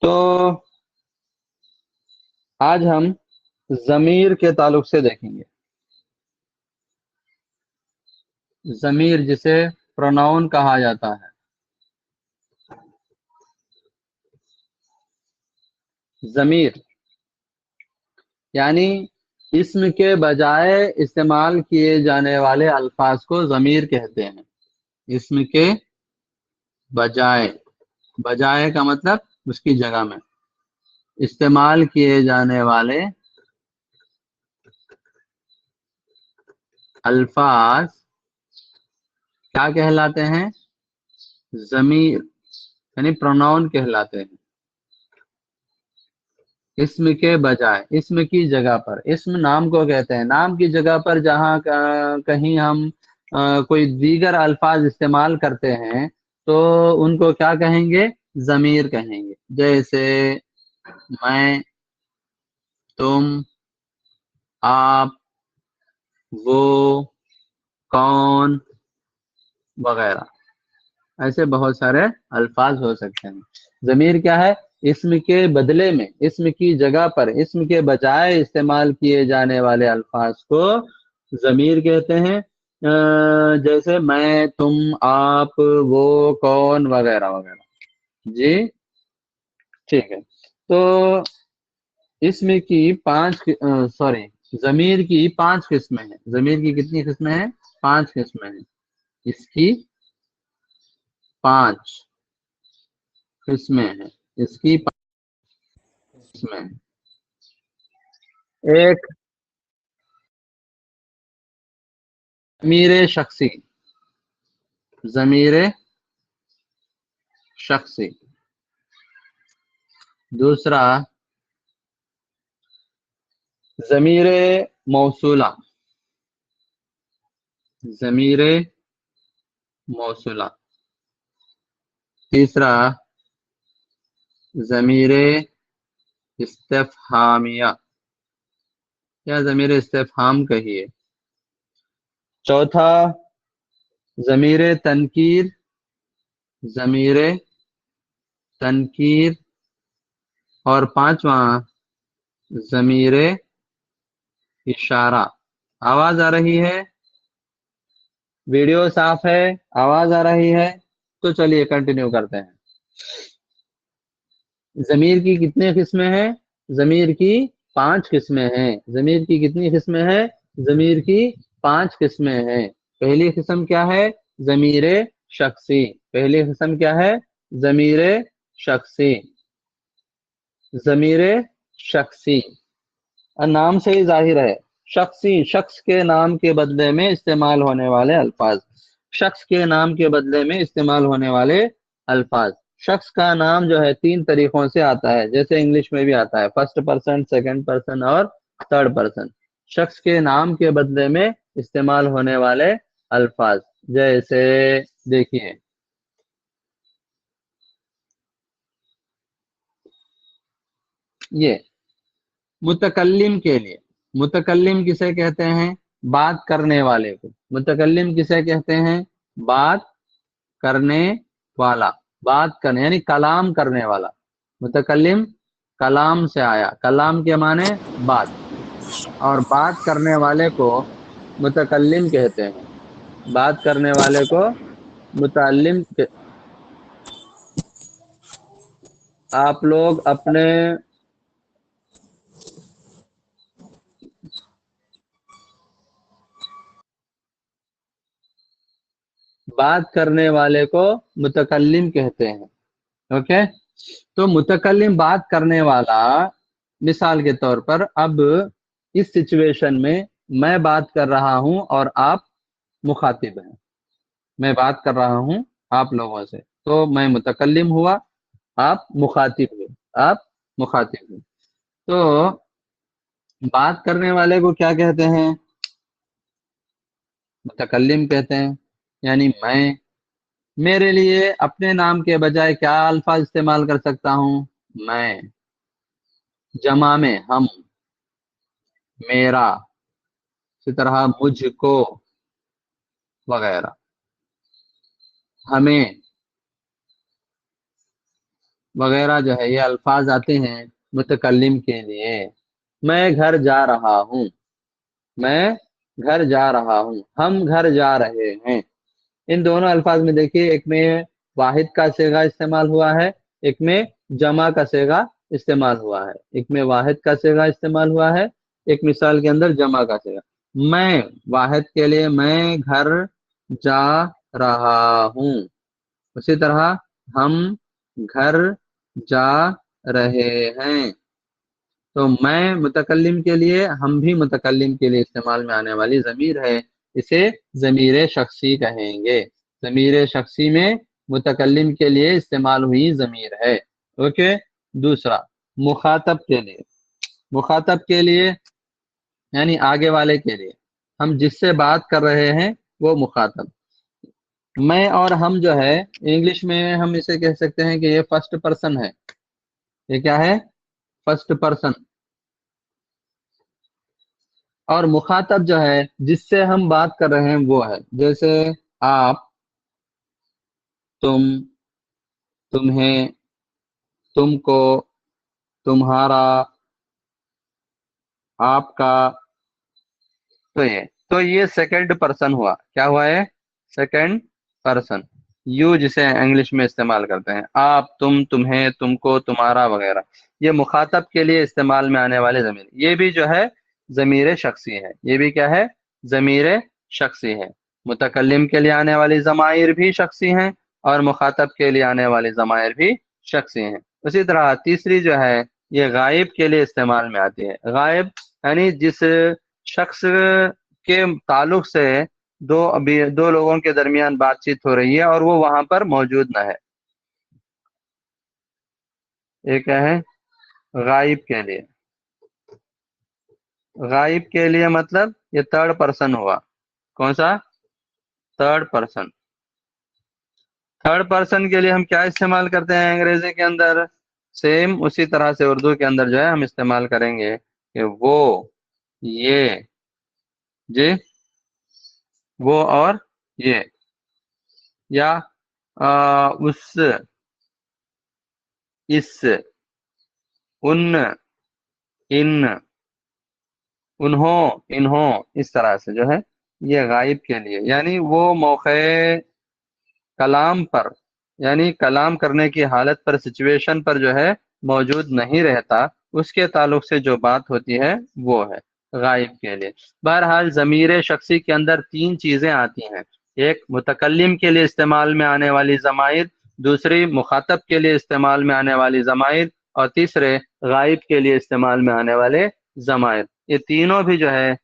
تو آج ہم ضمیر کے تعلق سے دیکھیں گے. ضمیر جسے پروناؤن کہا جاتا ہے. ضمیر یعنی اسم کے بجائے استعمال کیے جانے والے الفاظ کو ضمیر کہتے ہیں. اسم کے بجائے کا مطلب اس کی جگہ میں استعمال کیے جانے والے الفاظ کیا کہلاتے ہیں؟ ضمیر یعنی پروناؤن کہلاتے ہیں. اسم کے بجائے، اسم کی جگہ پر. اسم نام کو کہتے ہیں. نام کی جگہ پر جہاں کہیں ہم کوئی دیگر الفاظ استعمال کرتے ہیں تو ان کو کیا کہیں گے؟ ضمیر کہیں گے. جیسے میں، تم، آپ، وہ، کون وغیرہ، ایسے بہت سارے الفاظ ہو سکتے ہیں. ضمیر کیا ہے؟ اسم کے بدلے میں، اسم کی جگہ پر، اسم کے بجائے استعمال کیے جانے والے الفاظ کو ضمیر کہتے ہیں. جیسے میں، تم، آپ، وہ، کون وغیرہ وغیرہ. جی ٹھیک ہے. تو اسم کی ضمیر کی 5 قسمیں ہیں. ضمیر کی کتنی قسمیں ہیں؟ 5 قسمیں ہیں. اس کی 5 قسمیں ہیں. اس کی 5 قسمیں ہیں. ایک، ضمیر شخصی. ضمیر شخصی. دوسرا، ضمیر موصولہ. ضمیر موصولہ. تیسرا، ضمیر استفہامیہ یا ضمیر استفہام کہیے. چوتھا، ضمیر تنکیر. ضمیر تنکیر. اور 5واں، ضمیر اشارہ. آواز آ رہی ہے؟ ویڈیو صاف ہے؟ آواز آ رہی ہے؟ تو چلیے کنٹینیو کرتے ہیں. ضمیر کی کتنے قسمیں ہیں؟ ضمیر کی 5 قسمیں ہیں. ضمیر کی کتنی قسمیں ہیں؟ ضمیر کی 5 قسمیں ہیں. پہلی قسم کیا ہے؟ ضمیر شخصی. پہلی قسم کیا ہے؟ ضمیر شخصی. ضمیر شخصی نام سے ہی ظاہر ہے. شخصی، شخص کے نام کے بدلے میں استعمال ہونے والے الفاظ. شخص کے نام کے بدلے میں استعمال ہونے والے الفاظ. شخص کا نام جو ہے 3 طریقوں سے آتا ہے. جیسے انگلش میں بھی آتا ہے، فرسٹ پرسن، سیکنڈ پرسن اور تھرڈ پرسن. شخص کے نام کے بدلے میں استعمال ہونے والے الفاظ جیسے دیکھیے، یہ متکلم کے لیے. متکلم کسے کہتے ہیں؟ بات کرنے والے کو. متکلم کسے کہتے ہیں؟ بات کرنے والا. بات کرنے یعنی کلام کرنے والا. متکلم کلام سے آیا. کلام کے معنی بات، اور بات کرنے والے کو متکلم کہتے ہیں. بات کرنے والے کو متعلم. آپ لوگ اپنے بات کرنے والے کو متکلم کہتے ہیں. اوکے. تو متکلم بات کرنے والا، مثال کے طور پر اب اس سچویشن میں میں بات کر رہا ہوں اور آپ مخاطب ہیں. میں بات کر رہا ہوں آپ لوگوں سے، تو میں متکلم ہوا، آپ مخاطب ہوئے. آپ مخاطب ہوئے. تو بات کرنے والے کو کیا کہتے ہیں؟ متکلم کہتے ہیں. یعنی میں، میرے لیے اپنے نام کے بجائے کیا الفاظ استعمال کر سکتا ہوں؟ میں. جمع میں ہم، میرا، اسی طرح مجھ کو وغیرہ. ہمیں. وغیرہ جو ہے یہ الفاظ آتے ہیں متکلم کے لیے. میں گھر جا رہا ہوں، میں گھر جا رہا ہوں، ہم گھر جا رہے ہیں. ان دونوں الفاظ میں دیکھیے، ایک میں واحد کا صیغہ استعمال ہوا ہے، ایک میں جمع کا صیغہ استعمال ہوا ہے. ایک میں واحد کا صیغہ استعمال ہوا ہے، ایک مثال کے اندر جمع کا صیغہ. میں واحد کے لیے میں گھر جا رہا ہوں، اسی طرح ہم گھر جا رہے ہیں. تو میں متکلم کے لیے، ہم بھی متکلم کے لیے استعمال میں آنے والی ضمیر ہے، اسے ضمیر شخصی کہیں گے. ضمیر شخصی میں متکلم کے لیے استعمال ہوئی ضمیر ہے. اوکے. دوسرا، مخاطب کے لیے. مخاطب کے لیے یعنی آگے والے کے لیے، ہم جس سے بات کر رہے ہیں وہ مخاطب. میں اور ہم جو ہے انگلش میں ہم اسے کہہ سکتے ہیں کہ یہ فرسٹ پرسن ہے. یہ کیا ہے؟ First person. اور مخاطب جو ہے جس سے ہم بات کر رہے ہیں وہ ہے، جیسے آپ، تم، تمہیں، تم کو، تمہارا، آپ کا. تو یہ سیکنڈ پرسن ہوا. کیا ہوا ہے؟ Second person. یو جسے انگلش میں استعمال کرتے ہیں، آپ، تم، تمہیں، تم کو، تمہارا وغیرہ. یہ مخاطب کے لیے استعمال میں آنے والے ضمیر. یہ بھی جو ہے ضمیر شخصی ہے. یہ بھی کیا ہے؟ ضمیر شخصی ہے. متکلم کے لیے آنے والی ضمائر بھی شخصی ہیں اور مخاطب کے لیے آنے والی ضمائر بھی شخصی ہیں. اسی طرح تیسری جو ہے یہ غائب کے لیے استعمال میں آتی ہے. غائب یعنی جس شخص کے تعلق سے دو لوگوں کے درمیان بات چیت ہو رہی ہے اور وہ وہاں پر موجود نہ ہے. یہ کیا ہے؟ غائب کے لیے. غائب کے لیے مطلب یہ تھرڈ پرسن ہوا. کون سا؟ Third person. تھرڈ پرسن کے لیے ہم کیا استعمال کرتے ہیں انگریزی کے اندر؟ سیم اسی طرح سے اردو کے اندر جو ہے ہم استعمال کریں گے کہ وہ، یہ، جی، وہ اور یہ، یا اس، اس، ان، ان، انہوں، اس طرح سے جو ہے یہ غائب کے لیے. یعنی وہ موقع کلام پر، یعنی کلام کرنے کی حالت پر، سچویشن پر جو ہے موجود نہیں رہتا، اس کے تعلق سے جو بات ہوتی ہے وہ ہے غائب کے لیے. بہرحال ضمیر شخصی کے اندر تین چیزیں آتی ہیں. ایک متکلم کے لیے استعمال میں آنے والی ضمائر، دوسری مخاطب کے لیے استعمال میں آنے والی ضمائر، اور تیسرے غائب کے لیے استعمال میں آنے والے ضمائر. یہ تینوں بھی جو ہے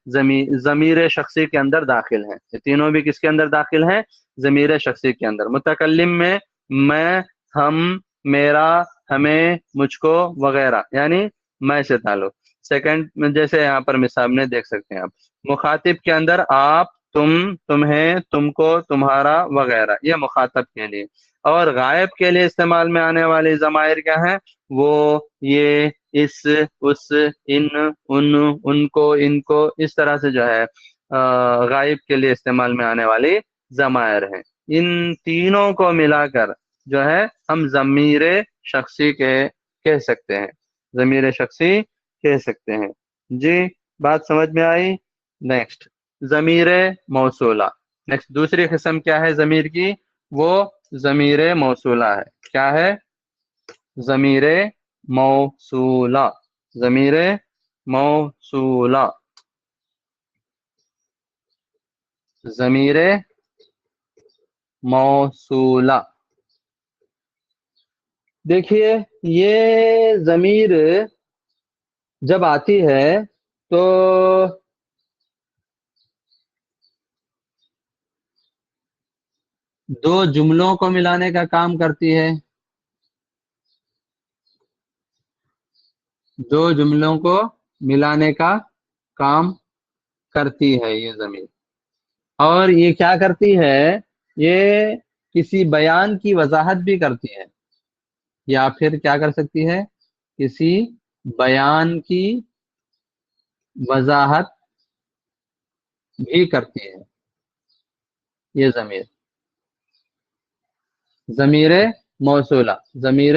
ضمیر شخصی کے اندر داخل ہیں. یہ تینوں بھی کس کے اندر داخل ہیں؟ ضمیر شخصی کے اندر. متکلم میں، ہم، میرا، ہمیں، مجھ کو وغیرہ، یعنی میں سے تعلق. سیکنڈ جیسے یہاں پر مثال میں دیکھ سکتے ہیں آپ. مخاطب کے اندر آپ، تم، تمہیں، تم کو، تمہارا وغیرہ، یہ مخاطب کے لیے. اور غائب کے لیے استعمال میں آنے والی ضمائر کیا ہیں؟ وہ، یہ، اس، اس، ان کو، ان کو، اس طرح سے جو ہے غائب کے لیے استعمال میں آنے والی ضمائر ہیں. ان تینوں کو ملا کر جو ہے ہم ضمیر شخصی کہہ سکتے ہیں. ضمیر شخصی کہہ سکتے ہیں. جی، بات سمجھ میں آئی؟ نیکسٹ، ضمیر موصولہ. نیکسٹ دوسری قسم کیا ہے ضمیر کی؟ وہ ضمیر موصولہ ہے. کیا ہے؟ ضمیر موصولہ. ضمیر موصولہ. ضمیر موصولہ. دیکھیے، یہ ضمیر جب آتی ہے تو دو جملوں کو ملانے کا کام کرتی ہے. دو جملوں کو ملانے کا کام کرتی ہے یہ ضمیر. اور یہ کیا کرتی ہے؟ یہ کسی بیان کی وضاحت بھی کرتی ہے، یا پھر کیا کر سکتی ہے؟ کسی بیان کی وضاحت بھی کرتی ہے یہ ضمیر. ضمیر موصولہ. ضمیر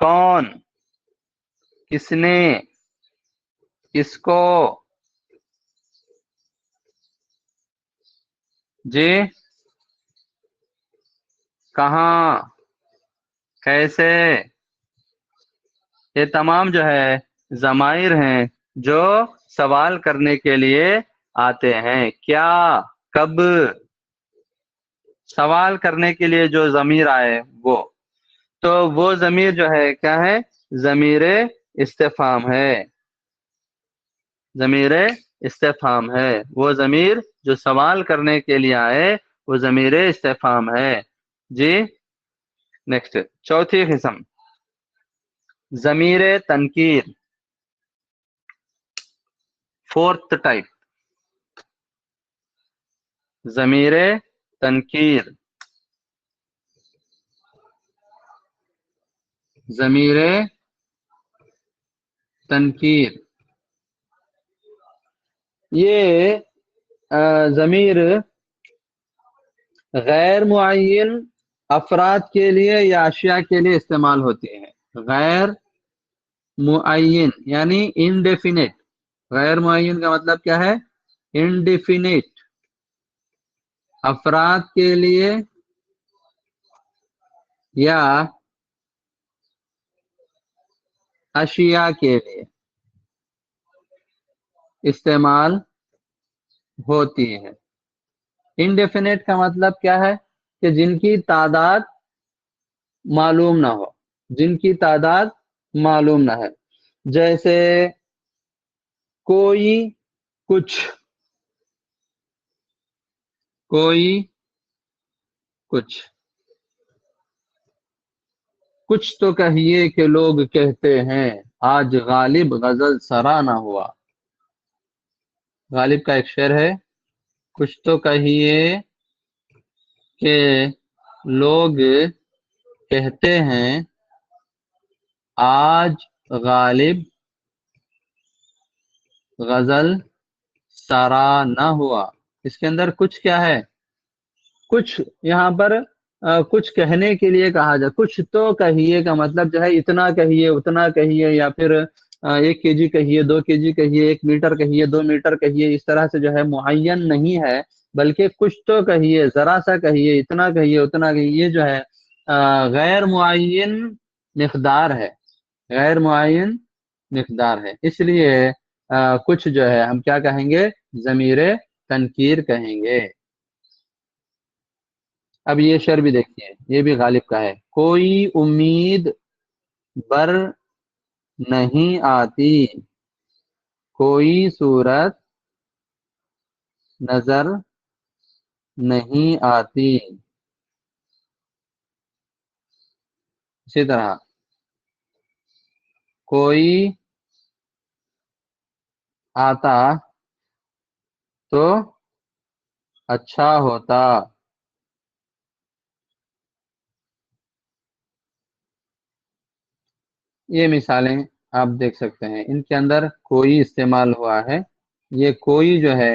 کون، کس نے، کس کو، جی، کہاں، کیسے، یہ تمام جو ہے ضمائر ہیں جو سوال کرنے کے لیے آتے ہیں. کیا، کب، سوال کرنے کے لیے جو ضمیر آئے وہ، تو وہ ضمیر جو ہے کیا ہے، ضمیر استفہام ہے. ضمیر استفہام ہے، وہ ضمیر جو سوال کرنے کے لیے آئے وہ ضمیر استفہام ہے. جی نیکسٹ، چوتھی قسم ضمیر تنکیر. فورتھ ٹائپ ضمیر تنکیر. ضمیر تنکیر یہ ضمیر غیر معین افراد کے لیے یا اشیاء کے لیے استعمال ہوتی ہے. غیر معین یعنی انڈیفینٹ. غیر معین کا مطلب کیا ہے، انڈیفینٹ. افراد کے لیے یا اشیاء کے لیے استعمال ہوتی ہے. انڈیفینٹ کا مطلب کیا ہے کہ جن کی تعداد معلوم نہ ہو، جن کی تعداد معلوم نہ ہے. جیسے کوئی، کچھ، کوئی، کچھ. کچھ تو کہیے کہ لوگ کہتے ہیں آج غالب غزل سرا نہ ہوا. غالب کا ایک شعر ہے، کچھ تو کہیے کہ لوگ کہتے ہیں آج غالب غزل سرا نہ ہوا. اس کے اندر کچھ کیا ہے، کچھ یہاں پر کچھ کہنے کے لیے کہا جائے. کچھ تو کہیے کا مطلب جو ہے اتنا کہیے، اتنا کہیے، یا پھر 1 kg کہیے، 2 kg کہیے، 1 میٹر کہیے، 2 میٹر کہیے. اس طرح سے جو ہے معین نہیں ہے، بلکہ کچھ تو کہیے، ذرا سا کہیے، اتنا کہیے، اتنا کہیے. یہ جو ہے غیر معین مقدار ہے، غیر معین مقدار ہے. اس لیے کچھ جو ہے ہم کیا کہیں گے، ضمیر تنکیر کہیں گے. اب یہ شعر بھی دیکھیے، یہ بھی غالب کا ہے. کوئی امید بر نہیں آتی، کوئی صورت نظر نہیں آتی. اسی طرح کوئی آتا تو اچھا ہوتا. یہ مثالیں آپ دیکھ سکتے ہیں، ان کے اندر کوئی استعمال ہوا ہے. یہ کوئی جو ہے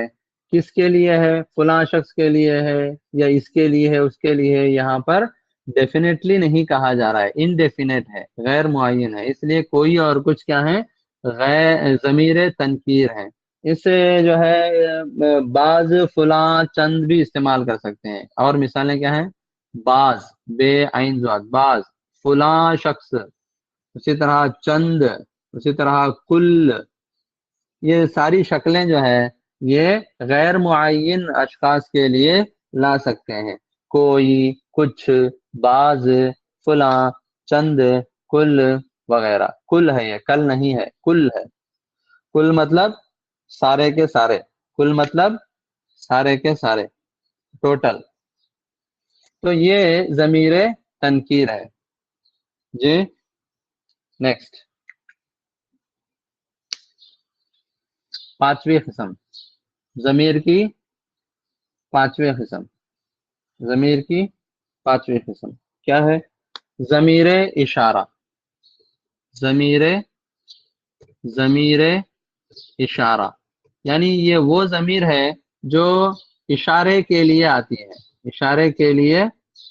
کس کے لیے ہے، فلاں شخص کے لیے ہے یا اس کے لیے ہے، اس کے لیے ہے. یہاں پر ڈیفینیٹلی نہیں کہا جا رہا ہے، انڈیفینٹ ہے، غیر معین ہے. اس لیے کوئی اور کچھ کیا ہے، غیر ضمیر تنکیر ہے. اس سے جو ہے بعض، فلاں، چند بھی استعمال کر سکتے ہیں. اور مثالیں کیا ہیں، بعض، بے عین زاد، بعض، فلاں شخص، اسی طرح چند، اسی طرح کل. یہ ساری شکلیں جو ہے یہ غیر معین اشخاص کے لیے لا سکتے ہیں. کوئی، کچھ، بعض، فلاں، چند، کل وغیرہ. کل ہے، یہ کل نہیں ہے، کل ہے. کل مطلب سارے کے سارے، کل مطلب سارے کے سارے، ٹوٹل. تو یہ ضمیر تنکیر ہے. جی نیکسٹ، پانچویں قسم ضمیر کی، پانچویں قسم ضمیر کی پانچویں قسم کیا ہے، ضمیر اشارہ. ضمیر اشارہ یعنی یہ وہ ضمیر ہے جو اشارے کے لیے آتی ہے، اشارے کے لیے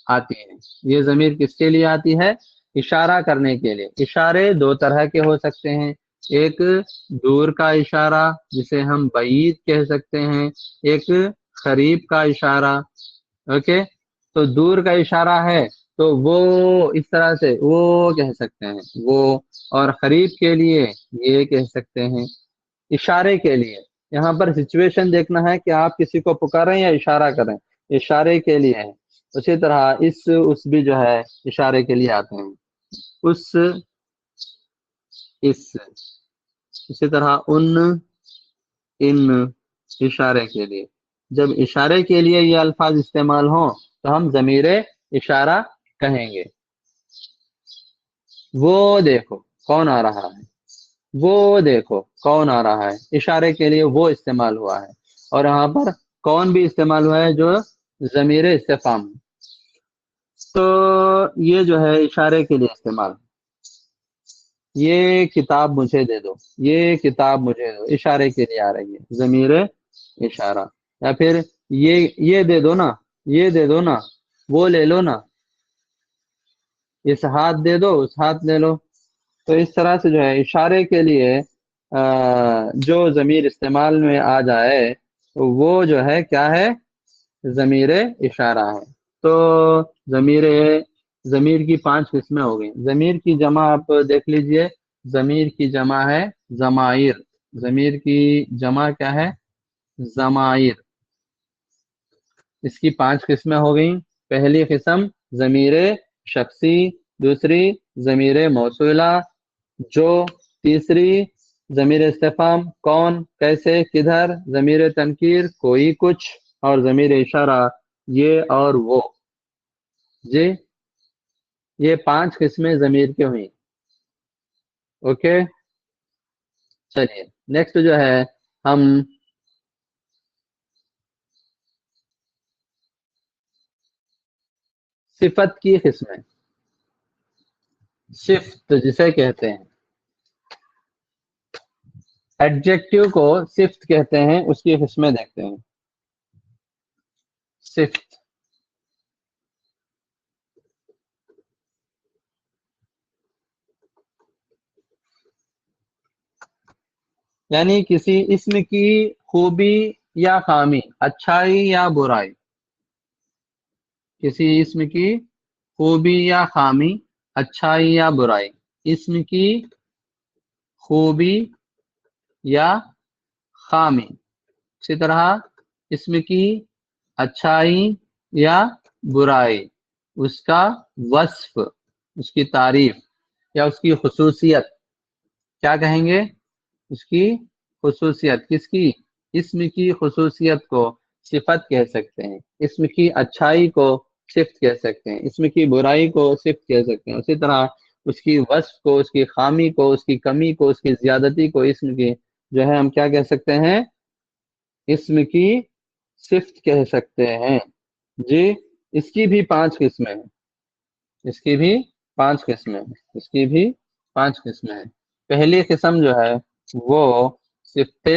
آتی ہے. یہ ضمیر کس کے لیے آتی ہے، اشارہ کرنے کے لیے. اشارے دو طرح کے ہو سکتے ہیں، ایک دور کا اشارہ جسے ہم بعید کہہ سکتے ہیں، ایک قریب کا اشارہ. اوکے، تو دور کا اشارہ ہے تو وہ اس طرح سے وہ کہہ سکتے ہیں وہ، اور قریب کے لیے یہ کہہ سکتے ہیں. اشارے کے لیے یہاں پر سچویشن دیکھنا ہے کہ آپ کسی کو پکاریں یا اشارہ کریں. اشارے کے لیے ہے. اسی طرح اس بھی جو ہے اشارے کے لیے آتے ہیں. اس اسی طرح ان اشارے کے لیے. جب اشارے کے لیے یہ الفاظ استعمال ہوں تو ہم ضمیر اشارہ کہیں گے. وہ دیکھو کون آ رہا ہے، وہ دیکھو کون آ رہا ہے، اشارے کے لیے وہ استعمال ہوا ہے. اور یہاں پر کون بھی استعمال ہوا ہے جو ضمیر استفہام. تو یہ جو ہے اشارے کے لیے استعمال. یہ کتاب مجھے دے دو، یہ کتاب مجھے دو، اشارے کے لیے آ رہی ہے ضمیر اشارہ. یا پھر یہ دے دو نا، یہ دے دو نا، وہ لے لو نا، اس ہاتھ دے دو، اس ہاتھ لے لو. تو اس طرح سے جو ہے اشارے کے لیے جو ضمیر استعمال میں آ جائے وہ جو ہے کیا ہے، ضمیر اشارہ ہے. تو ضمیر کی 5 قسمیں ہو گئیں. ضمیر کی جمع آپ دیکھ لیجئے، ضمیر کی جمع ہے ضمائر. ضمیر کی جمع کیا ہے، ضمائر. اس کی 5 قسمیں ہو گئیں. پہلی قسم ضمیر شخصی، دوسری ضمیر موصولہ جو، تیسری ضمیر استفہام کون، کیسے، کدھر، ضمیر تنکیر کوئی، کچھ، اور ضمیر اشارہ یہ اور وہ. جی یہ 5 قسمیں ضمیر کی ہوئیں. اوکے چلیے نیکسٹ جو ہے ہم صفت کی قسمیں، صفت جسے کہتے ہیں، ایڈجیکٹیو کو صفت کہتے ہیں، اس کی قسمیں دیکھتے ہیں. صفت یعنی کسی اسم کی خوبی یا خامی، اچھائی یا برائی. کسی اسم کی خوبی یا خامی، اچھائی یا برائی. اسم کی خوبی یا خامی. اسی طرح اسم کی اچھائی یا برائی، اس کا وصف، اس کی تعریف یا اس کی خصوصیت. کیا کہیں گے، اس کی خصوصیت. کس کی، اسم کی خصوصیت کو صفت کہہ سکتے ہیں. اسم کی اچھائی کو صفت کہہ سکتے ہیں، اسم کی برائی کو صفت کہہ سکتے ہیں. اسی طرح اس کی وصف کو، اس کی خامی کو، اس کی کمی کو، اس کی زیادتی کو، اسم کی جو ہے ہم کیا کہہ سکتے ہیں، اسم کی صفت کہہ سکتے ہیں. جی اس کی بھی 5 قسمیں ہیں. اس کی بھی 5 قسمیں ہیں. اس کی بھی 5 قسمیں ہیں. پہلی قسم جو ہے وہ صفت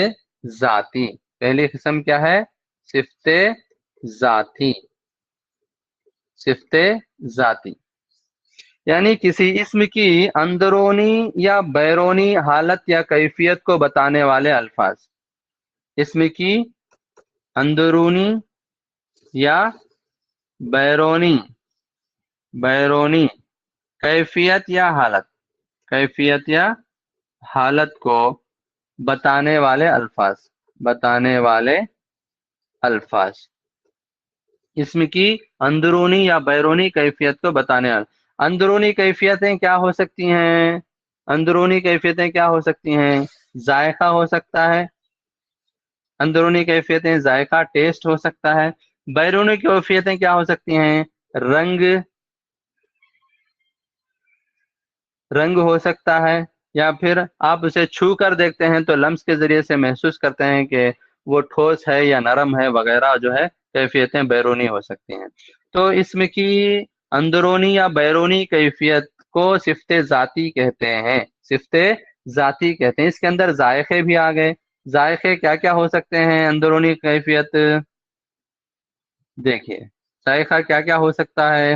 ذاتی. پہلی قسم کیا ہے، صفت ذاتی. صفت ذاتی یعنی کسی اسم کی اندرونی یا بیرونی حالت یا کیفیت کو بتانے والے الفاظ. اسم کی اندرونی یا بیرونی کیفیت یا حالت کو بتانے والے الفاظ. اسم کی اندرونی یا بیرونی کیفیت کو بتانے والے. اندرونی کیفیتیں کیا ہو سکتی ہیں، ذائقہ ہو سکتا ہے. اندرونی کیفیتیں ذائقہ، ٹیسٹ ہو سکتا ہے. بیرونی کیفیتیں کیا ہو سکتی ہیں، رنگ ہو سکتا ہے، یا پھر آپ اسے چھو کر دیکھتے ہیں تو لمس کے ذریعے سے محسوس کرتے ہیں کہ وہ ٹھوس ہے یا نرم ہے وغیرہ جو ہے کیفیتیں بیرونی ہو سکتی ہیں. تو اسم کی اندرونی یا بیرونی کیفیت کو صفت ذاتی کہتے ہیں. اس کے اندر ذائقے بھی آ گئے. ذائقے کیا کیا ہو سکتے ہیں، اندرونی کیفیت دیکھیے ذائقہ کیا کیا ہو سکتا ہے.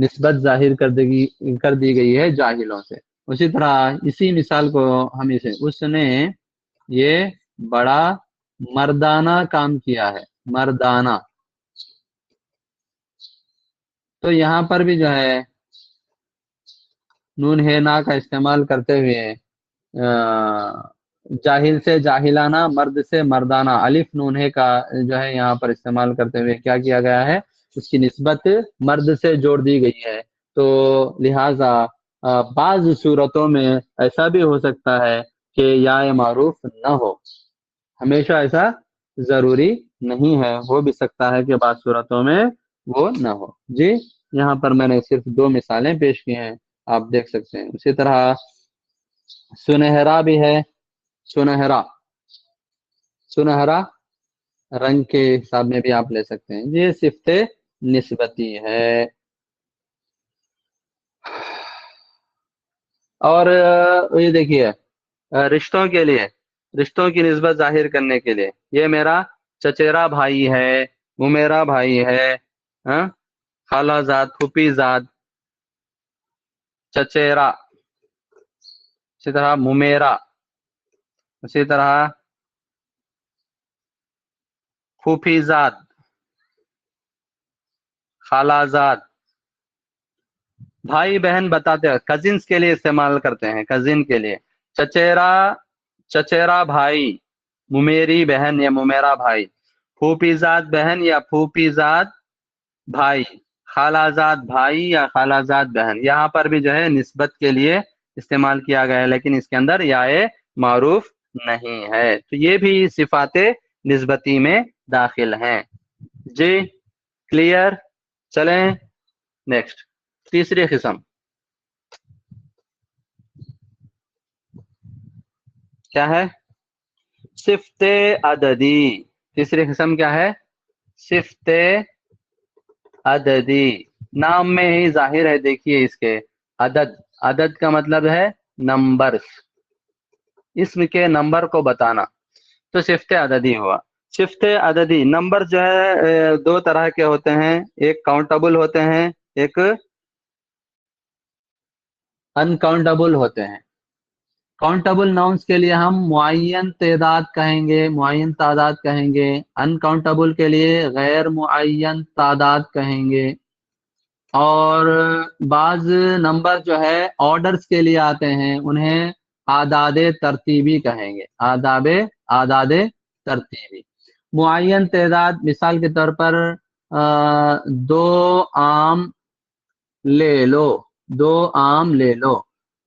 نسبت ظاہر کر دی گئی ہے جاہلوں سے۔ اسی طرح اسی مثال کو ہم اسے اس نے یہ بڑا مردانہ کام کیا ہے، مردانہ، تو یہاں پر بھی جو ہے نون ہے نا کا استعمال کرتے ہوئے جاہل سے جاہلانہ، مرد سے مردانہ، الف نون ہے کا جو ہے یہاں پر استعمال کرتے ہوئے کیا کیا گیا ہے، اس کی نسبت مرد سے جوڑ دی گئی ہے۔ تو لہٰذا بعض صورتوں میں ایسا بھی ہو سکتا ہے کہ یا معروف نہ ہو، ہمیشہ ایسا ضروری نہیں ہے، ہو بھی سکتا ہے کہ بعض صورتوں میں وہ نہ ہو۔ جی یہاں پر میں نے صرف 2 مثالیں پیش کی ہیں، آپ دیکھ سکتے ہیں۔ اسی طرح سنہرا بھی ہے، سنہرا، سنہرا رنگ کے حساب میں بھی آپ لے سکتے ہیں، یہ صفت نسبتی ہے۔ اور یہ دیکھیے رشتوں کے لیے، رشتوں کی نسبت ظاہر کرنے کے لیے، یہ میرا چچیرا بھائی ہے، وہ میرا بھائی ہے، خالہ زاد، پھوپھی زاد، چچیرا، اسی طرح ممیرا، اسی طرح پھوپھی زاد، خالہ زاد، بھائی بہن بتاتے ہیں، کزنس کے لیے استعمال کرتے ہیں، کزن کے لیے، چچیرا، چچیرا بھائی، ممیری بہن یا ممیرا بھائی، پھوپھی زاد بہن یا پھوپھی زاد بھائی، خالہ زاد بھائی یا خالہ زاد بہن، یہاں پر بھی جو ہے نسبت کے لیے استعمال کیا گیا ہے، لیکن اس کے اندر یا معروف نہیں ہے، تو یہ بھی صفات نسبتی میں داخل ہیں۔ جی کلیئر؟ چلیں نیکسٹ، تیسری قسم کیا ہے؟ صفت عددی۔ تیسری قسم کیا ہے؟ صفت عددی، نام میں ہی ظاہر ہے، دیکھیے اس کے عدد، عدد کا مطلب ہے نمبر، اسم کے نمبر کو بتانا، تو صفت عددی ہوا۔ صفت عددی نمبر جو ہے 2 طرح کے ہوتے ہیں، ایک کاؤنٹیبل ہوتے ہیں، ایک ان کاؤنٹیبل ہوتے ہیں۔ کاؤنٹیبل ناؤنس کے لیے ہم معین تعداد کہیں گے، معین تعداد کہیں گے، ان کاؤنٹیبل کے لیے غیر معین تعداد کہیں گے، اور بعض نمبر جو ہے آرڈرز کے لیے آتے ہیں، انہیں اعداد ترتیبی کہیں گے، اعداد ترتیبی۔ معین تعداد مثال کے طور پر 2 آم لے لو، 2 آم لے لو،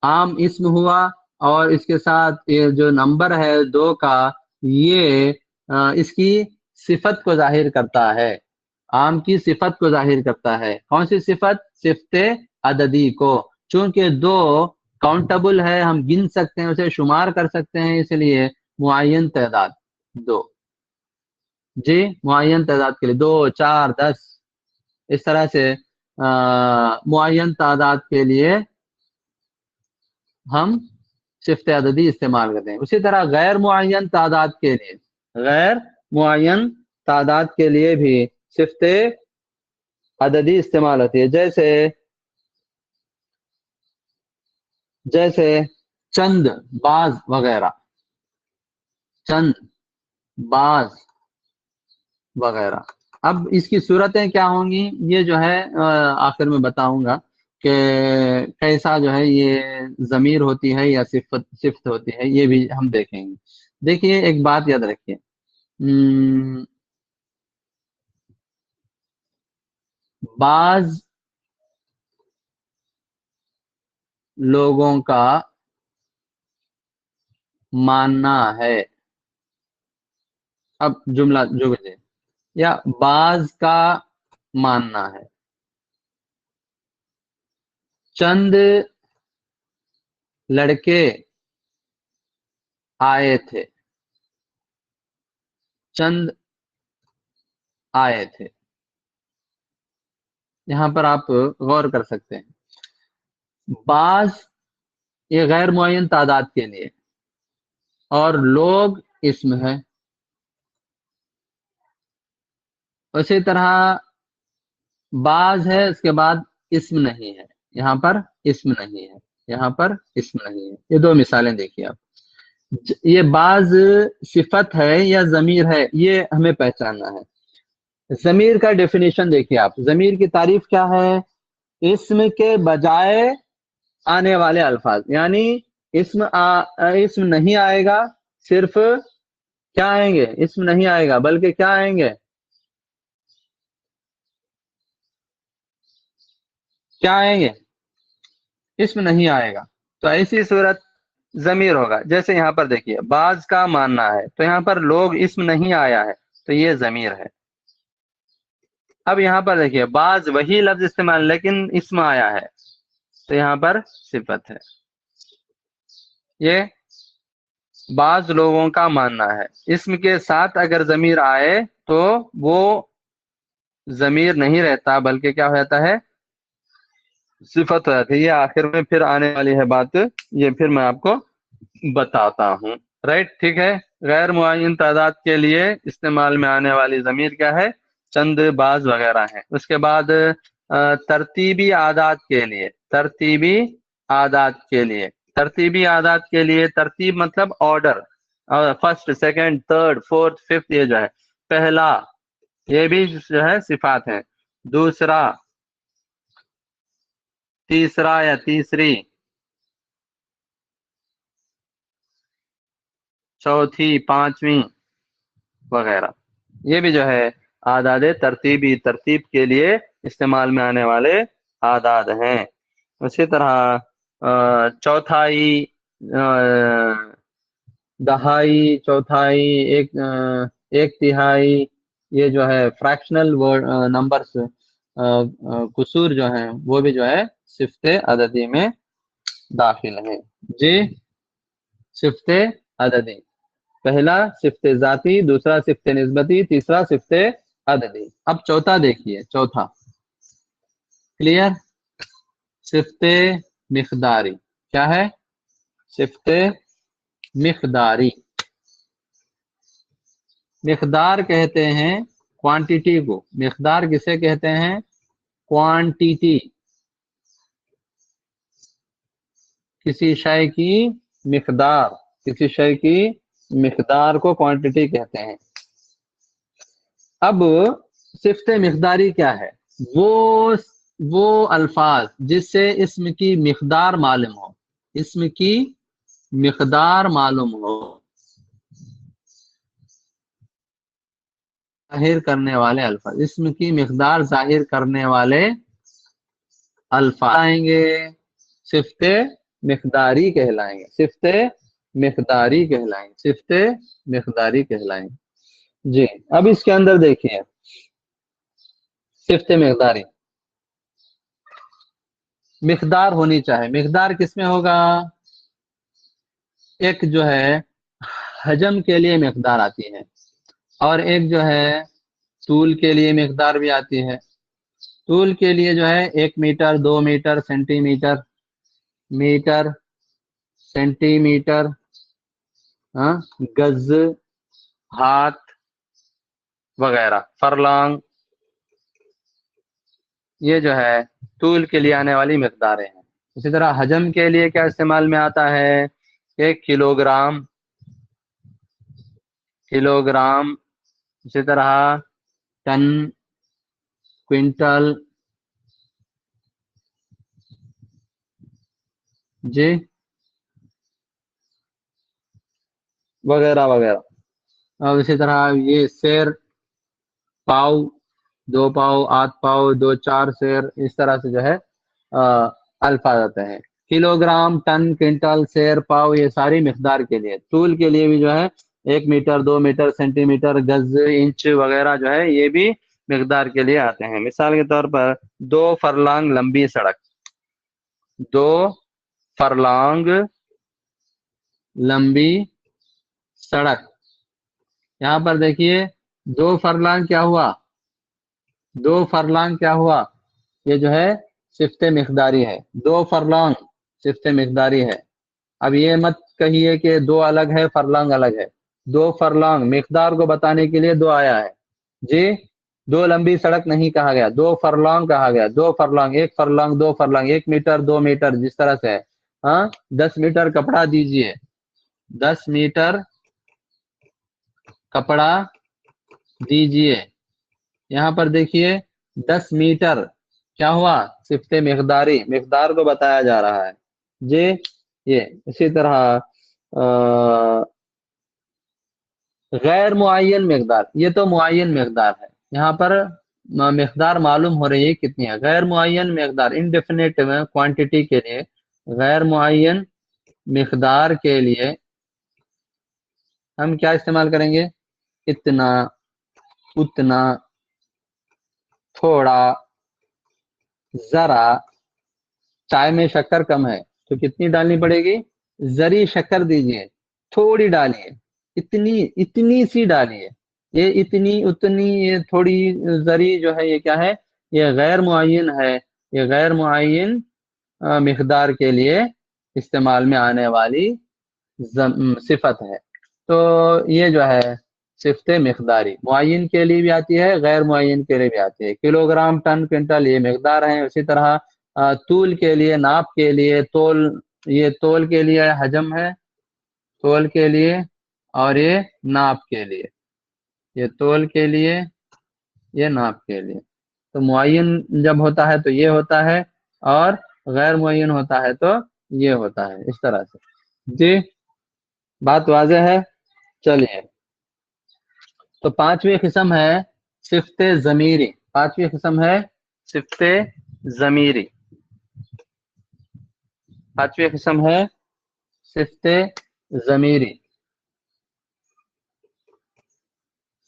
آم اسم ہوا، اور اس کے ساتھ یہ جو نمبر ہے 2 کا، یہ اس کی صفت کو ظاہر کرتا ہے، آم کی صفت کو ظاہر کرتا ہے۔ کون سی صفت؟ صفت عددی کو، چونکہ 2 کاؤنٹیبل ہے، ہم گن سکتے ہیں، اسے شمار کر سکتے ہیں، اس لیے معین تعداد 2۔ جی معین تعداد کے لیے 2، 4، 10، اس طرح سے معین تعداد کے لیے ہم صفت عددی استعمال کرتے ہیں۔ اسی طرح غیر معین تعداد کے لیے، غیر معین تعداد کے لیے بھی صفت عددی استعمال ہوتی ہے، جیسے چند، بعض وغیرہ، چند، بعض وغیرہ۔ اب اس کی صورتیں کیا ہوں گی، یہ جو ہے آخر میں بتاؤں گا کہ کیسا جو ہے یہ ضمیر ہوتی ہے یا صفت ہوتی ہے، یہ بھی ہم دیکھیں گے۔ دیکھیے ایک بات یاد رکھیے، بعض لوگوں کا ماننا ہے، اب جملہ یا بعض کا ماننا ہے، چند لڑکے آئے تھے، چند آئے تھے، یہاں پر آپ غور کر سکتے ہیں، بعض یہ غیر معین تعداد کے لیے، اور لوگ اسم ہے۔ اسی طرح بعض ہے، اس کے بعد اسم نہیں ہے، یہاں پر اسم نہیں ہے، یہاں پر اسم نہیں ہے۔ یہ دو مثالیں دیکھیے آپ۔ یہ بعض صفت ہے یا ضمیر ہے، یہ ہمیں پہچاننا ہے۔ ضمیر کا ڈیفینیشن دیکھیے آپ، ضمیر کی تعریف کیا ہے؟ اسم کے بجائے آنے والے الفاظ، یعنی اسم نہیں آئے گا، صرف کیا آئیں گے؟ اسم نہیں آئے گا بلکہ کیا آئیں گے؟ کیا آئیں گے؟ اسم نہیں آئے گا، تو ایسی صورت ضمیر ہوگا۔ جیسے یہاں پر دیکھیے، بعض کا ماننا ہے، تو یہاں پر لوگ اسم نہیں آیا ہے، تو یہ ضمیر ہے۔ اب یہاں پر دیکھیے، بعض وہی لفظ استعمال لیکن اسم آیا ہے، تو یہاں پر صفت ہے۔ یہ بعض لوگوں کا ماننا ہے، اسم کے ساتھ اگر ضمیر آئے تو وہ ضمیر نہیں رہتا بلکہ کیا ہو جاتا ہے؟ صفت ہو جاتی ہے۔ یہ آخر میں پھر آنے والی ہے بات، یہ پھر میں آپ کو بتاتا ہوں۔ رائٹ، ٹھیک ہے۔ غیر معین تعداد کے لیے استعمال میں آنے والی ضمیر کیا ہے؟ چند، بعض وغیرہ ہیں۔ اس کے بعد ترتیبی اعداد کے لیے، ترتیبی اعداد کے لیے، ترتیبی اعداد کے لیے، ترتیب مطلب order, first, second, third, fourth, fifth, یہ جو ہے پہلا، یہ بھی جو ہے صفات ہیں۔ دوسرا، تیسرا یا تیسری، چوتھی، پانچویں وغیرہ، یہ بھی جو ہے اعداد ترتیبی، ترتیب کے لیے استعمال میں آنے والے اعداد ہیں۔ اسی طرح چوتھائی، دہائی، چوتھائی، ایک تہائی، یہ جو ہے فریکشنل نمبرز، قصور جو ہیں وہ بھی جو ہے صفت عددی میں داخل ہیں۔ جی، صفت عددی، پہلا صفت ذاتی، دوسرا صفت نسبتی، تیسرا صفت عددی۔ اب چوتھا دیکھیے، چوتھا کلیئر؟ صفت مقداری، کیا ہے؟ صفت مقداری۔ مقدار کہتے ہیں کوانٹیٹی کو، مقدار کسے کہتے ہیں؟ کوانٹیٹی، کسی شے کی مقدار، کسی شے کی مقدار کو کوانٹیٹی کہتے ہیں۔ اب صفت مقداری کیا ہے؟ وہ الفاظ جس سے اسم کی مقدار معلوم ہو، اسم کی مقدار معلوم ہو، ظاہر کرنے والے الفاظ، اسم کی مقدار ظاہر کرنے والے الفاظ آئیں گے، صفت مقداری کہلائیں گے، صفت مقداری کہلائیں گے، صفت مقداری کہلائیں گے۔ جی، اب اس کے اندر دیکھیے، صفت مقداری، مقدار ہونی چاہے، مقدار کس میں ہوگا؟ ایک جو ہے حجم کے لیے مقدار آتی ہے، اور ایک جو ہے طول کے لیے مقدار بھی آتی ہے۔ طول کے لیے جو ہے 1 metre, 2 metre, centimetre, metre, centimetre, گز، ہاتھ وغیرہ، فرلانگ، یہ جو ہے طول کے لیے آنے والی مقداریں ہیں۔ اسی طرح حجم کے لیے کیا استعمال میں آتا ہے؟ 1 کلو گرام، کلو گرام، اسی طرح ٹن، کوئنٹل، جی، وغیرہ وغیرہ۔ اور اسی طرح یہ سیر، پاؤ، 2 پاؤ، 8 پاؤ، 2 4 سیر، اس طرح سے جو ہے الفاظ آتے ہیں۔ کلو گرام، ٹن، کوئنٹل، سیر، پاؤ، یہ ساری مقدار کے لیے۔ طول کے لیے بھی جو ہے 1 میٹر، 2 میٹر، سینٹی میٹر، گز، انچ وغیرہ جو ہے یہ بھی مقدار کے لیے آتے ہیں۔ مثال کے طور پر 2 فرلانگ لمبی سڑک، 2 فرلانگ لمبی سڑک، یہاں پر دیکھیے 2 فرلانگ کیا ہوا؟ 2 فرلانگ کیا ہوا؟ یہ جو ہے صفت مقداری ہے، 2 فرلانگ صفت مقداری ہے۔ اب یہ مت کہیے کہ 2 الگ ہے، فرلانگ الگ ہے، 2 فرلانگ مقدار کو بتانے کے لیے 2 آیا ہے، جی، دو لمبی سڑک نہیں کہا گیا، دو فرلانگ کہا گیا، دو فرلانگ، ایک فرلانگ، دو فرلانگ، 1 میٹر، 2 میٹر، جس طرح سے ہے. ہاں 10 میٹر کپڑا دیجئے، 10 میٹر کپڑا دیجئے. یہاں پر دیکھیے 10 میٹر کیا ہوا، صفت مقداری، مقدار کو بتایا جا رہا ہے جی. یہ اسی طرح غیر معین مقدار، یہ تو معین مقدار ہے، یہاں پر مقدار معلوم ہو رہی ہے کتنی ہے. غیر معین مقدار انڈیفینٹ کوانٹٹی کے لیے، غیر معین مقدار کے لیے ہم کیا استعمال کریں گے، اتنا، اتنا، تھوڑا، ذرا. چائے میں شکر کم ہے تو کتنی ڈالنی پڑے گی، ذری شکر دیجئے، تھوڑی ڈالیے، اتنی، اتنی سی ڈالیے. یہ اتنی، اتنی، یہ تھوڑی، ذری جو ہے یہ کیا ہے، یہ غیر معین ہے، یہ غیر معین مقدار کے لیے استعمال میں آنے والی صفت ہے. تو یہ جو ہے صفت مقداری معین کے لیے بھی آتی ہے، غیر معین کے لیے بھی آتی ہے. کلو گرام، ٹن، کنٹل یہ مقدار ہیں. اسی طرح طول کے لیے، ناپ کے لیے، تول، یہ تول کے لیے حجم ہے، تول کے لیے، اور یہ ناپ کے لیے، یہ تول کے لیے، یہ ناپ کے لیے. تو معین جب ہوتا ہے تو یہ ہوتا ہے، اور غیر معین ہوتا ہے تو یہ ہوتا ہے، اس طرح سے. جی بات واضح ہے. چلیے تو پانچویں قسم ہے صفت ضمیری. پانچویں قسم ہے صفت ضمیری. پانچویں قسم ہے صفت ضمیری.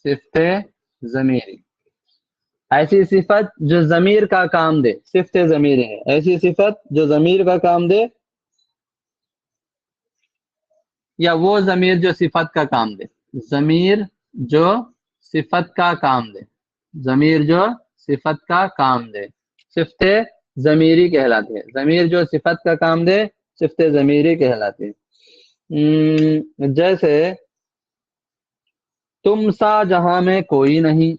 صفت ضمیری ایسی صفت جو ضمیر کا کام دے، صفت ضمیری ہے ایسی صفت جو ضمیر کا کام دے، یا وہ ضمیر جو صفت کا کام دے. ضمیر جو صفت کا کام دے، ضمیر جو صفت کا کام دے، صفت ضمیری کہلاتی ہے. ضمیر جو صفت کا کام دے صفت ضمیری کہلاتی ہے. جیسے تم سا جہاں میں کوئی نہیں،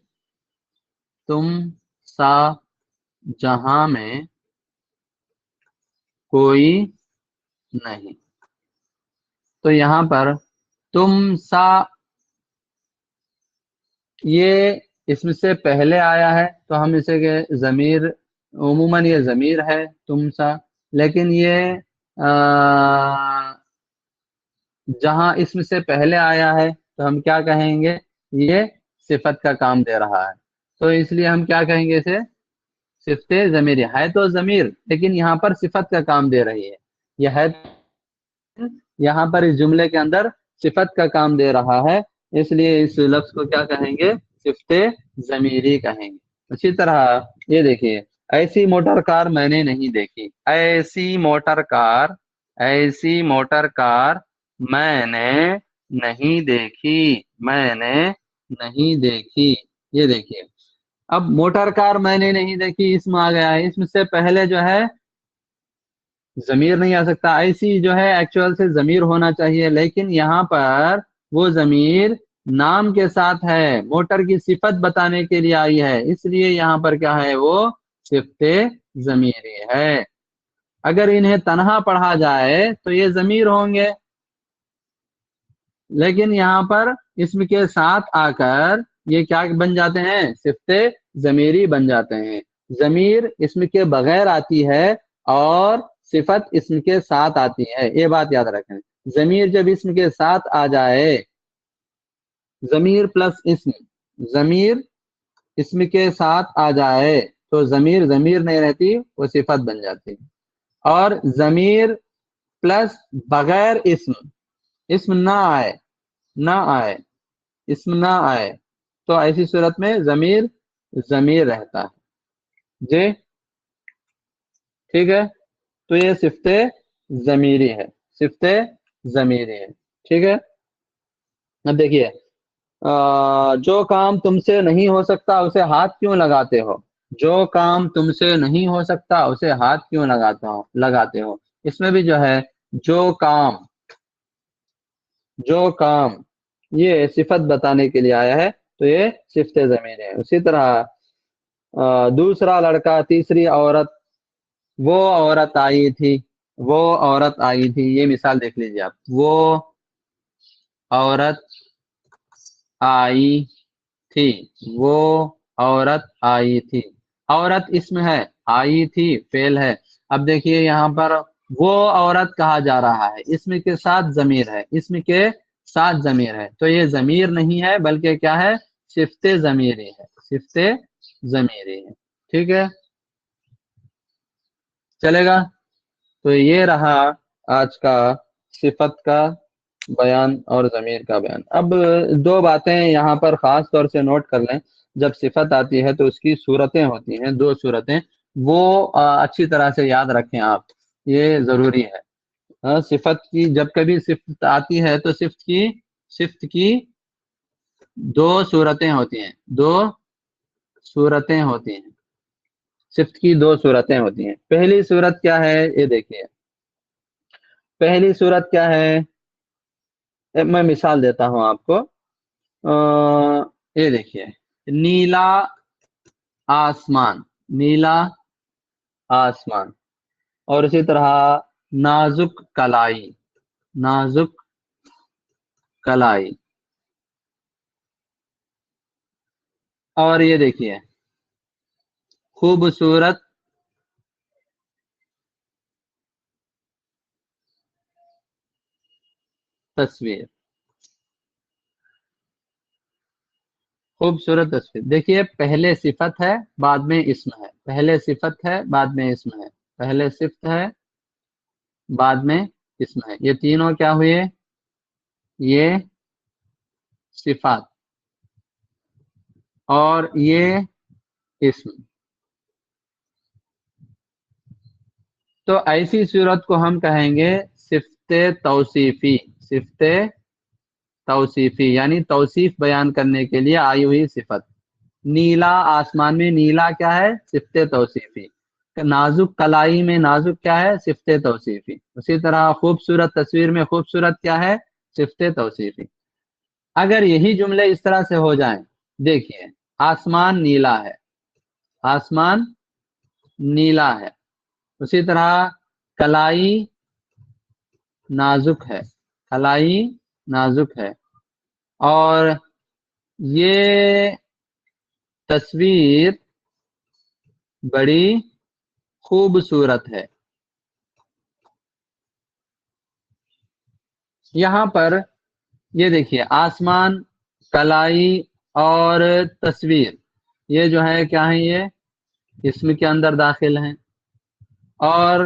تم سا جہاں میں کوئی نہیں. تو یہاں پر تم سا یہ اسم سے پہلے آیا ہے تو ہم اسے کہ ضمیر، عموماً یہ ضمیر ہے تم سا. لیکن یہ جہاں اسم سے پہلے آیا ہے تو ہم کیا کہیں گے، یہ صفت کا کام دے رہا ہے، تو اس لیے ہم کیا کہیں گے اسے، صفت ضمیری. ہے تو ضمیر لیکن یہاں پر صفت کا کام دے رہی ہے. یہ ہے یہاں پر اس جملے کے اندر صفت کا کام دے رہا ہے، اس لیے اس لفظ کو کیا کہیں گے، صفت ضمیری کہیں گے. اسی طرح یہ دیکھیے ایسی موٹر کار میں نے نہیں دیکھی. ایسی موٹر کار، ایسی موٹر کار میں نے نہیں دیکھی، میں نے نہیں دیکھی. یہ دیکھیے اب موٹر کار میں نے نہیں دیکھی، اسم آ گیا ہے، اسم سے پہلے جو ہے ضمیر نہیں آ سکتا. ایسی جو ہے ایکچوئل سے ضمیر ہونا چاہیے، لیکن یہاں پر وہ ضمیر نام کے ساتھ ہے، موٹر کی صفت بتانے کے لیے آئی ہے، اس لیے یہاں پر کیا ہے، وہ صفت ضمیری ہے. اگر انہیں تنہا پڑھا جائے تو یہ ضمیر ہوں گے، لیکن یہاں پر اسم کے ساتھ آ کر یہ کیا بن جاتے ہیں، صفت ضمیری بن جاتے ہیں. ضمیر اسم کے بغیر آتی ہے اور صفت اسم کے ساتھ آتی ہے، یہ بات یاد رکھیں. ضمیر جب اسم کے ساتھ آ جائے، ضمیر پلس اسم، ضمیر اسم کے ساتھ آ جائے تو ضمیر ضمیر نہیں رہتی، وہ صفت بن جاتی ہے. اور ضمیر پلس بغیر اسم، اسم نہ آئے، نہ آئے، اسم نہ آئے تو ایسی صورت میں ضمیر ضمیر رہتا ہے. جی ٹھیک ہے، تو یہ صفت ضمیری ہے، صفت ضمیری ہے. ٹھیک ہے. اب دیکھیے جو کام تم سے نہیں ہو سکتا اسے ہاتھ کیوں لگاتے ہو. جو کام تم سے نہیں ہو سکتا اسے ہاتھ کیوں لگاتے ہو. اس میں بھی جو ہے جو کام، جو کام یہ صفت بتانے کے لیے آیا ہے. تو یہ صفت ضمیر ہے. اسی طرح دوسرا لڑکا، تیسری عورت، وہ عورت آئی تھی، وہ عورت آئی تھی. یہ مثال دیکھ لیجیے آپ. وہ عورت آئی تھی، وہ عورت آئی تھی. عورت اسم ہے، آئی تھی فعل ہے. اب دیکھیے یہاں پر وہ عورت کہا جا رہا ہے، اسم کے ساتھ ضمیر ہے، اسم کے ساتھ ضمیر ہے. تو یہ ضمیر نہیں ہے بلکہ کیا ہے؟ صفت ضمیری ہے، صفت ضمیری ہے. ٹھیک ہے، چلے گا. تو یہ رہا آج کا صفت کا بیان اور ضمیر کا بیان. اب دو باتیں یہاں پر خاص طور سے نوٹ کر لیں. جب صفت آتی ہے تو اس کی صورتیں ہوتی ہیں، دو صورتیں، وہ اچھی طرح سے یاد رکھیں آپ، یہ ضروری ہے. صفت کی جب کبھی صفت آتی ہے تو صفت کی دو صورتیں ہوتی ہیں، دو صورتیں ہوتی ہیں. صفت کی دو صورتیں ہوتی ہیں. پہلی صورت کیا ہے؟ یہ دیکھیے، پہلی صورت کیا ہے؟ میں مثال دیتا ہوں آپ کو. یہ دیکھیے، نیلا آسمان، نیلا آسمان. اور اسی طرح نازک کلائی، نازک کلائی. اور یہ دیکھیے، خوبصورت تصویر، خوبصورت تصویر. دیکھیے، پہلے صفت ہے بعد میں اسم ہے، پہلے صفت ہے بعد میں اسم ہے، پہلے صفت ہے بعد میں اسم ہے. یہ تینوں کیا ہوئے؟ یہ صفات، اور یہ اسم. تو ایسی صورت کو ہم کہیں گے صفت توصیفی. صفت توصیفی یعنی توصیف بیان کرنے کے لیے آئی ہوئی صفت. نیلا آسمان میں نیلا کیا ہے؟ صفت توصیفی. نازک کلائی میں نازک کیا ہے؟ صفت توصیفی. اسی طرح خوبصورت تصویر میں خوبصورت کیا ہے؟ صفت توصیفی. اگر یہی جملے اس طرح سے ہو جائیں، دیکھیے، آسمان نیلا ہے، آسمان نیلا ہے. اسی طرح کلائی نازک ہے، کلائی نازک ہے. اور یہ تصویر بڑی خوبصورت ہے. یہاں پر یہ دیکھیے، آسمان، کلائی اور تصویر، یہ جو ہے کیا ہے؟ یہ اسم کے اندر داخل ہیں. اور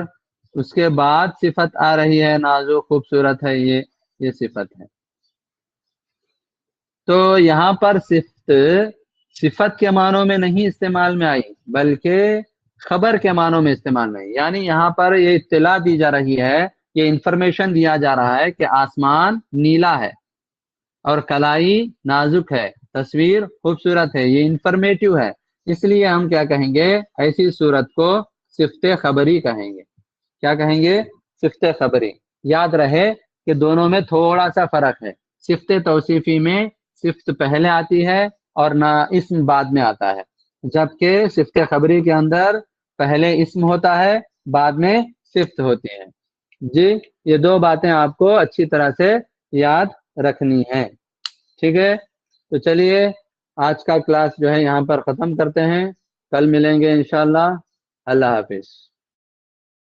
اس کے بعد صفت آ رہی ہے، نازک خوبصورت ہے، یہ صفت ہے. تو یہاں پر صفت کے معنوں میں نہیں استعمال میں آئی، بلکہ خبر کے معنوں میں استعمال میں آئی. یعنی یہاں پر یہ اطلاع دی جا رہی ہے، یہ انفارمیشن دیا جا رہا ہے کہ آسمان نیلا ہے اور کلائی نازک ہے، تصویر خوبصورت ہے. یہ انفارمیٹو ہے. اس لیے ہم کیا کہیں گے؟ ایسی صورت کو صفت خبری کہیں گے. کیا کہیں گے؟ صفت خبری. یاد رہے کہ دونوں میں تھوڑا سا فرق ہے. صفت توصیفی میں صفت پہلے آتی ہے اور نہ اسم بعد میں آتا ہے، جبکہ صفت خبری کے اندر پہلے اسم ہوتا ہے، بعد میں صفت ہوتی ہے. جی، یہ دو باتیں آپ کو اچھی طرح سے یاد رکھنی ہے. ٹھیک ہے، تو چلیے آج کا کلاس جو ہے یہاں پر ختم کرتے ہیں. کل ملیں گے انشاءاللہ. اللہ حافظ.